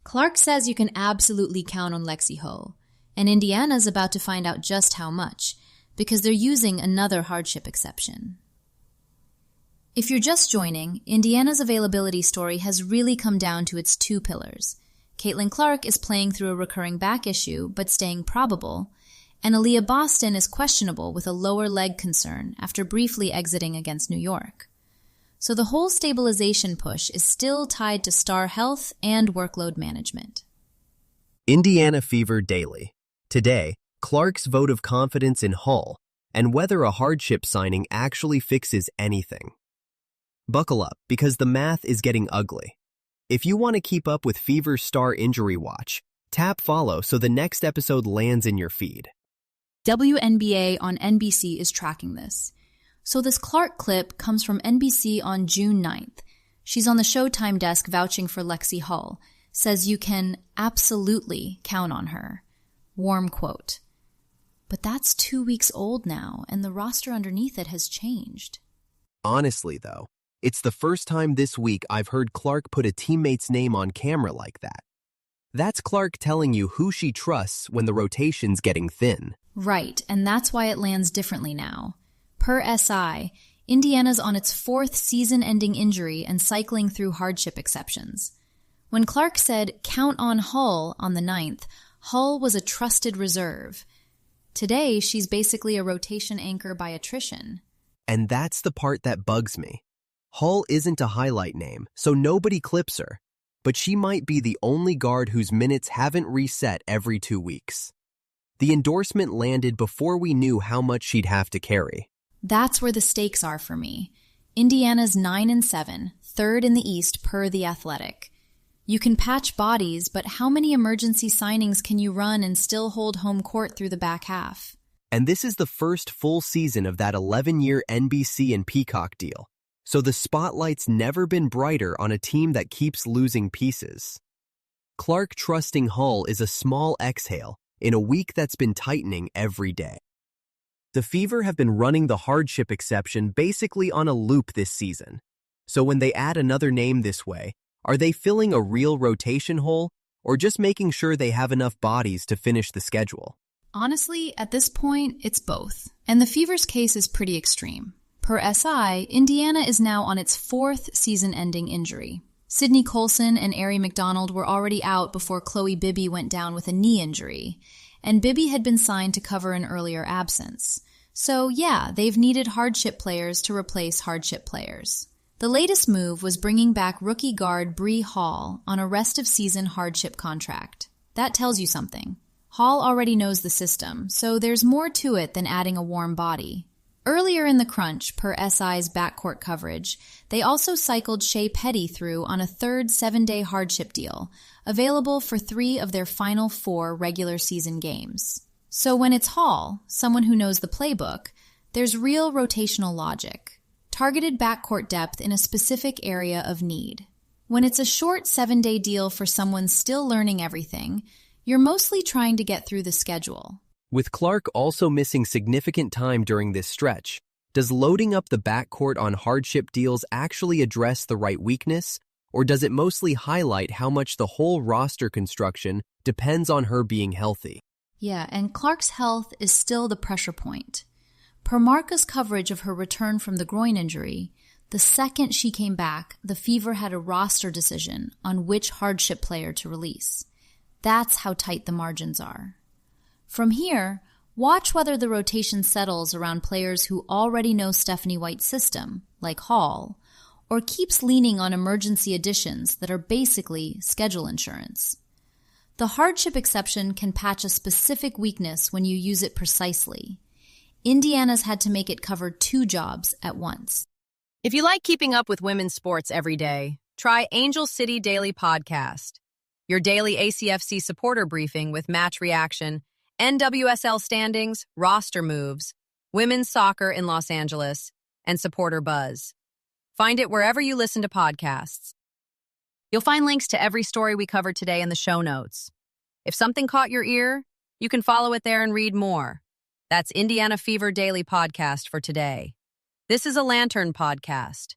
Clark says you can absolutely count on Lexie Hull, and Indiana's about to find out just how much, because they're using another hardship exception. If you're just joining, Indiana's availability story has really come down to its two pillars. Caitlin Clark is playing through a recurring back issue, but staying probable, and Aaliyah Boston is questionable with a lower leg concern after briefly exiting against New York. So the whole stabilization push is still tied to star health and workload management. Indiana Fever Daily. Today, Clark's vote of confidence in Hull and whether a hardship signing actually fixes anything. Buckle up, because the math is getting ugly. If you want to keep up with Fever's Star Injury Watch, tap follow so the next episode lands in your feed. WNBA on NBC is tracking this. So this Clark clip comes from NBC on June 9th. She's on the Showtime desk vouching for Lexie Hull, says you can absolutely count on her. Warm quote. But that's 2 weeks old now, and the roster underneath it has changed. Honestly, though, it's the first time this week I've heard Clark put a teammate's name on camera like that. That's Clark telling you who she trusts when the rotation's getting thin. Right, and that's why it lands differently now. Per SI, Indiana's on its fourth season-ending injury and cycling through hardship exceptions. When Clark said, "Count on Hull" on the 9th, Hull was a trusted reserve. Today, she's basically a rotation anchor by attrition. And that's the part that bugs me. Hull isn't a highlight name, so nobody clips her, but she might be the only guard whose minutes haven't reset every 2 weeks. The endorsement landed before we knew how much she'd have to carry. That's where the stakes are for me. Indiana's 9-7, third in the East per The Athletic. You can patch bodies, but how many emergency signings can you run and still hold home court through the back half? And this is the first full season of that 11-year NBC and Peacock deal. So the spotlight's never been brighter on a team that keeps losing pieces. Clark trusting Hull is a small exhale in a week that's been tightening every day. The Fever have been running the hardship exception basically on a loop this season. So when they add another name this way, are they filling a real rotation hole or just making sure they have enough bodies to finish the schedule? Honestly, at this point, it's both. And the Fever's case is pretty extreme. Per SI, Indiana is now on its fourth season-ending injury. Sydney Colson and Arie McDonald were already out before Chloe Bibby went down with a knee injury, and Bibby had been signed to cover an earlier absence. So yeah, they've needed hardship players to replace hardship players. The latest move was bringing back rookie guard Bree Hall on a rest-of-season hardship contract. That tells you something. Hall already knows the system, so there's more to it than adding a warm body. Earlier in the crunch, per SI's backcourt coverage, they also cycled Shea Petty through on a third 7-day hardship deal, available for 3 of their final 4 regular season games. So when it's Hall, someone who knows the playbook, there's real rotational logic. Targeted backcourt depth in a specific area of need. When it's a short 7-day deal for someone still learning everything, you're mostly trying to get through the schedule. With Clark also missing significant time during this stretch, does loading up the backcourt on hardship deals actually address the right weakness, or does it mostly highlight how much the whole roster construction depends on her being healthy? Yeah, and Clark's health is still the pressure point. Per Marca's coverage of her return from the groin injury, the second she came back, the Fever had a roster decision on which hardship player to release. That's how tight the margins are. From here, watch whether the rotation settles around players who already know Stephanie White's system, like Hall, or keeps leaning on emergency additions that are basically schedule insurance. The hardship exception can patch a specific weakness when you use it precisely. Indiana's had to make it cover 2 jobs at once. If you like keeping up with women's sports every day, try Angel City Daily Podcast, your daily ACFC supporter briefing with match reaction, NWSL standings, roster moves, women's soccer in Los Angeles, and supporter buzz. Find it wherever you listen to podcasts. You'll find links to every story we covered today in the show notes. If something caught your ear, you can follow it there and read more. That's Indiana Fever Daily Podcast for today. This is a Lantern podcast.